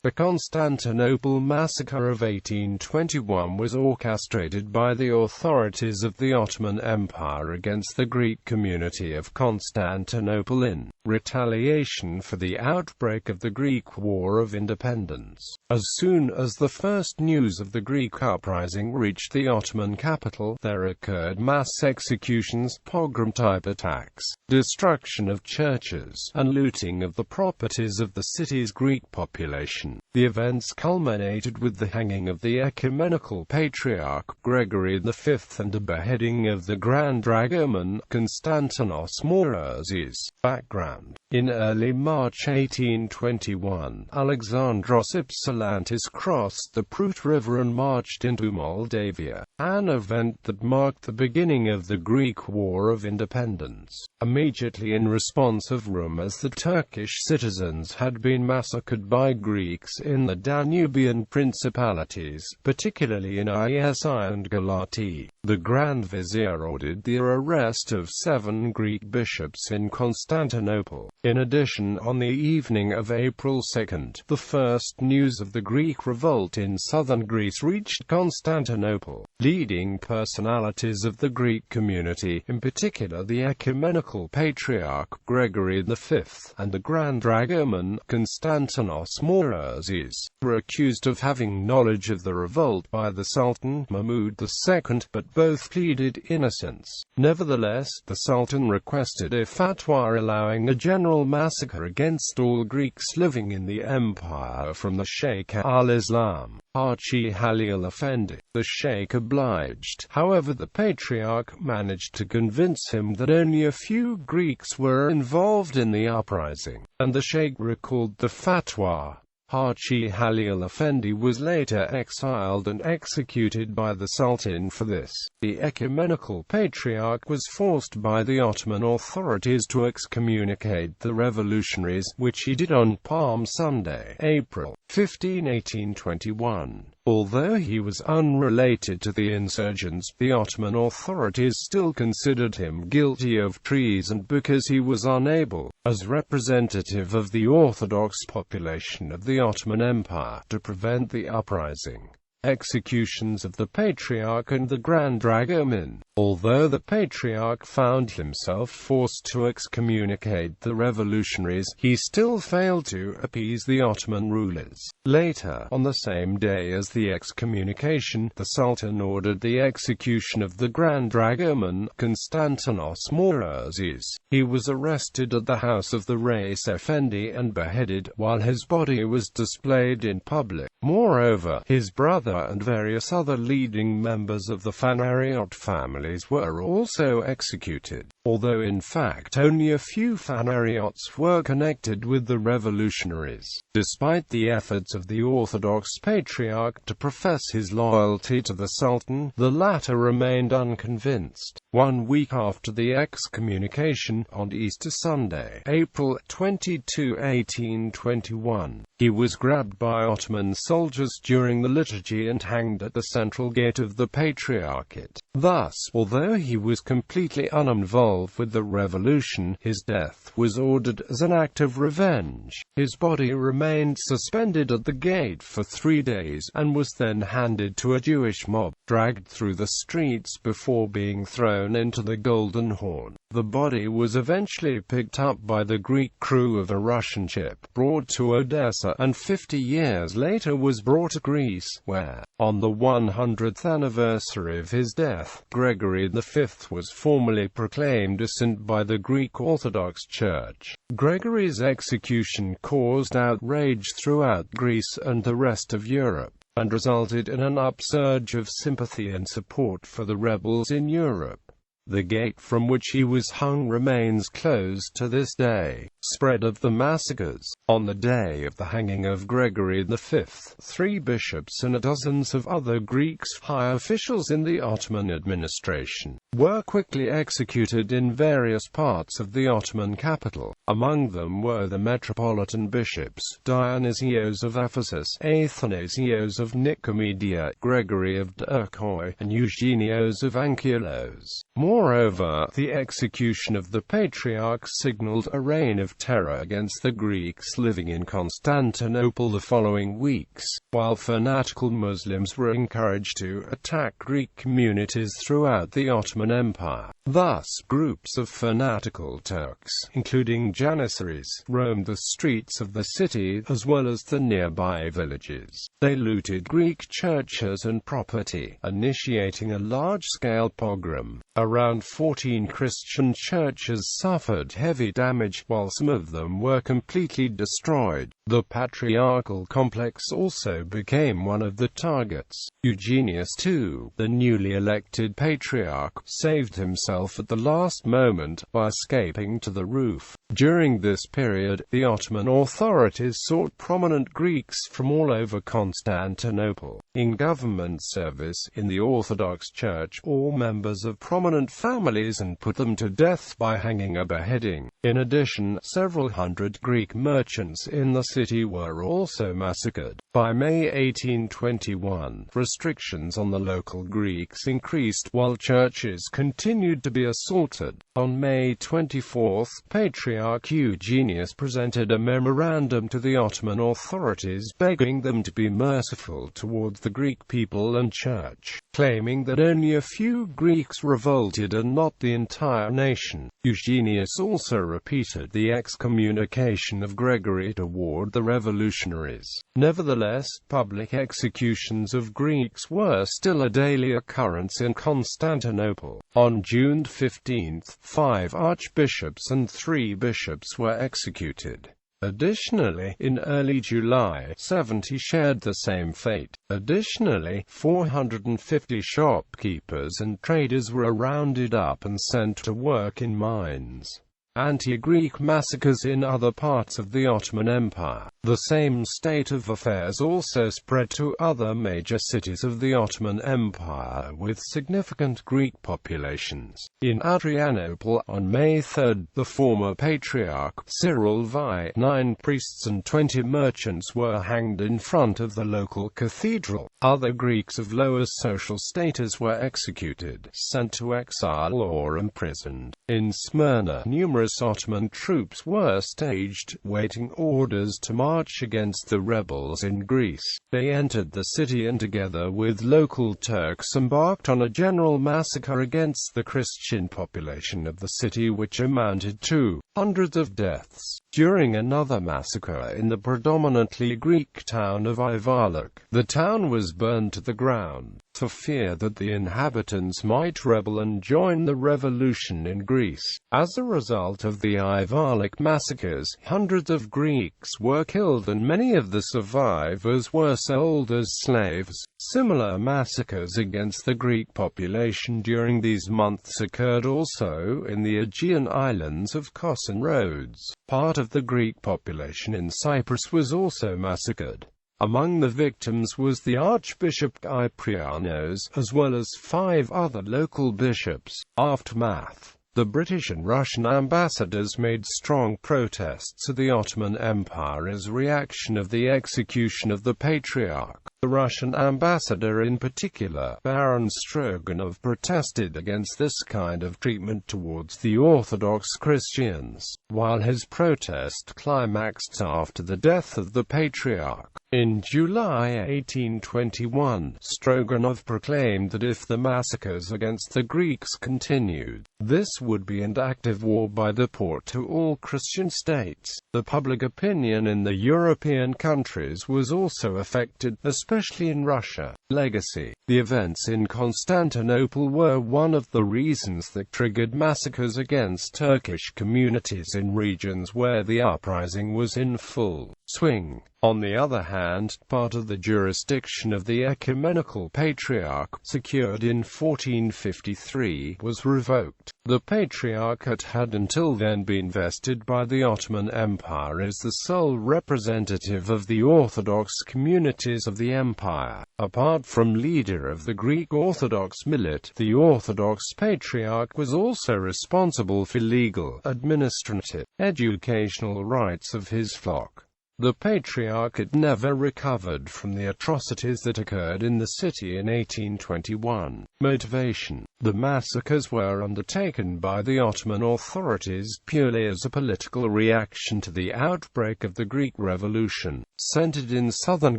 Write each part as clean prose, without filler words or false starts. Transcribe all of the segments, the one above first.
The Constantinople massacre of 1821 was orchestrated by the authorities of the Ottoman Empire against the Greek community of Constantinople in retaliation for the outbreak of the Greek War of Independence. As soon as the first news of the Greek uprising reached the Ottoman capital, there occurred mass executions, pogrom-type attacks, destruction of churches, and looting of the properties of the city's Greek population. The events culminated with the hanging of the Ecumenical Patriarch Gregory V and the beheading of the Grand Dragoman Konstantinos Mourouzis. Background: in early March 1821, Alexandros Ypsilantis crossed the Prut River and marched into Moldavia, an event that marked the beginning of the Greek War of Independence. Immediately in response of rumors that Turkish citizens had been massacred by Greeks in the Danubian principalities, particularly in Isi and Galati, the Grand Vizier ordered the arrest of 7 Greek bishops in Constantinople. In addition, on the evening of April 2, the first news of the Greek revolt in southern Greece reached Constantinople. Leading personalities of the Greek community, in particular the Ecumenical Patriarch Gregory V and the Grand Dragoman Konstantinos Mourouzis, were accused of having knowledge of the revolt by the Sultan Mahmud II, but both pleaded innocence. Nevertheless, the Sultan requested a fatwa allowing a general massacre against all Greeks living in the empire from the Sheikh al-Islam, Haji Halil Effendi. The Sheikh obliged. However, the Patriarch managed to convince him that only a few Greeks were involved in the uprising, and the Sheikh recalled the fatwa. Haji Halil Effendi was later exiled and executed by the Sultan for this. The Ecumenical Patriarch was forced by the Ottoman authorities to excommunicate the revolutionaries, which he did on Palm Sunday, April 15, 1821. Although he was unrelated to the insurgents, the Ottoman authorities still considered him guilty of treason because he was unable, as representative of the Orthodox population of the Ottoman Empire, to prevent the uprising. Executions of the Patriarch and the Grand Dragoman. Although the Patriarch found himself forced to excommunicate the revolutionaries, he still failed to appease the Ottoman rulers. Later, on the same day as the excommunication, the Sultan ordered the execution of the Grand Dragoman Konstantinos Mourouzis. He was arrested at the house of the Reis Effendi and beheaded, while his body was displayed in public. Moreover, his brother and various other leading members of the Phanariot families were also executed, although in fact only a few Phanariots were connected with the revolutionaries. Despite the efforts of the Orthodox Patriarch to profess his loyalty to the Sultan, the latter remained unconvinced. 1 week after the excommunication, on Easter Sunday, April 22, 1821, he was grabbed by Ottoman soldiers during the liturgy and hanged at the central gate of the Patriarchate. Thus, although he was completely uninvolved with the revolution, his death was ordered as an act of revenge. His body remained suspended at the gate for 3 days, and was then handed to a Jewish mob, dragged through the streets before being thrown into the Golden Horn. The body was eventually picked up by the Greek crew of a Russian ship, brought to Odessa, and 50 years later was brought to Greece, where, on the 100th anniversary of his death, Gregory V was formally proclaimed a saint by the Greek Orthodox Church. Gregory's execution caused outrage throughout Greece and the rest of Europe, and resulted in an upsurge of sympathy and support for the rebels in Europe. The gate from which he was hung remains closed to this day. Spread of the massacres. On the day of the hanging of Gregory V, 3 bishops and dozens of other Greek high officials in the Ottoman administration were quickly executed in various parts of the Ottoman capital. Among them were the metropolitan bishops, Dionysios of Ephesus, Athanasios of Nicomedia, Gregory of Turkoi, and Eugenios of Ankylos. More Moreover, the execution of the Patriarch signaled a reign of terror against the Greeks living in Constantinople the following weeks, while fanatical Muslims were encouraged to attack Greek communities throughout the Ottoman Empire. Thus, groups of fanatical Turks, including Janissaries, roamed the streets of the city, as well as the nearby villages. They looted Greek churches and property, initiating a large-scale pogrom. Around 14 Christian churches suffered heavy damage, while some of them were completely destroyed. The patriarchal complex also became one of the targets. Eugenius II, the newly elected patriarch, saved himself at the last moment by escaping to the roof. During this period, the Ottoman authorities sought prominent Greeks from all over Constantinople, in government service, in the Orthodox Church, or members of prominent families, and put them to death by hanging or beheading. In addition, several hundred Greek merchants in the city were also massacred. By May 1821, restrictions on the local Greeks increased, while churches continued to be assaulted. On May 24, Patriarch Eugenius presented a memorandum to the Ottoman authorities begging them to be merciful towards the Greek people and church, claiming that only a few Greeks revolted and not the entire nation. Eugenius also repeated the excommunication of Gregory toward the revolutionaries. Nevertheless, public executions of Greeks were still a daily occurrence in Constantinople. On June 15, 5 archbishops and 3 bishops were executed. Additionally, in early July, 70 shared the same fate. Additionally, 450 shopkeepers and traders were rounded up and sent to work in mines. Anti-Greek massacres in other parts of the Ottoman Empire. The same state of affairs also spread to other major cities of the Ottoman Empire with significant Greek populations. In Adrianople, on May 3, the former Patriarch Cyril V, 9 priests and 20 merchants were hanged in front of the local cathedral. Other Greeks of lower social status were executed, sent to exile or imprisoned. In Smyrna, numerous Ottoman troops were staged, waiting orders to march against the rebels in Greece. They entered the city and together with local Turks embarked on a general massacre against the Christian population of the city, which amounted to hundreds of deaths. During another massacre in the predominantly Greek town of Ivarluk, the town was burned to the ground, for fear that the inhabitants might rebel and join the revolution in Greece. As a result of the Ivarluk massacres, hundreds of Greeks were killed and many of the survivors were sold as slaves. Similar massacres against the Greek population during these months occurred also in the Aegean islands of Kos and Rhodes. Part of the Greek population in Cyprus was also massacred. Among the victims was the Archbishop Kyprianos, as well as 5 other local bishops. Aftermath. The British and Russian ambassadors made strong protests to the Ottoman Empire as reaction of the execution of the Patriarch. The Russian ambassador in particular, Baron Stroganov, protested against this kind of treatment towards the Orthodox Christians, while his protest climaxed after the death of the Patriarch. In July 1821, Stroganov proclaimed that if the massacres against the Greeks continued, this would be an active war by the Porte to all Christian states. The public opinion in the European countries was also affected, especially in Russia. Legacy. The events in Constantinople were one of the reasons that triggered massacres against Turkish communities in regions where the uprising was in full swing. On the other hand, part of the jurisdiction of the Ecumenical Patriarch, secured in 1453, was revoked. The Patriarchate had until then been vested by the Ottoman Empire as the sole representative of the Orthodox communities of the empire. Apart from leader of the Greek Orthodox millet, the Orthodox Patriarch was also responsible for legal, administrative, educational rights of his flock. The Patriarchate never recovered from the atrocities that occurred in the city in 1821. Motivation: the massacres were undertaken by the Ottoman authorities purely as a political reaction to the outbreak of the Greek Revolution, centered in southern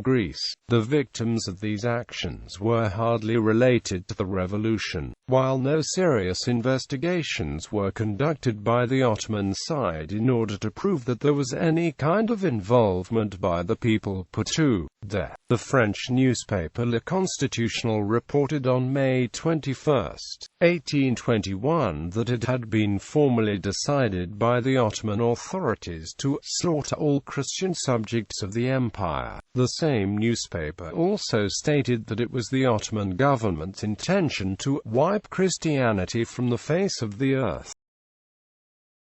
Greece. The victims of these actions were hardly related to the revolution, while no serious investigations were conducted by the Ottoman side in order to prove that there was any kind of involvement by the people put to death. The French newspaper Le Constitutional reported on May 21, 1821 that it had been formally decided by the Ottoman authorities to slaughter all Christian subjects of the empire. The same newspaper also stated that it was the Ottoman government's intention to wipe Christianity from the face of the earth.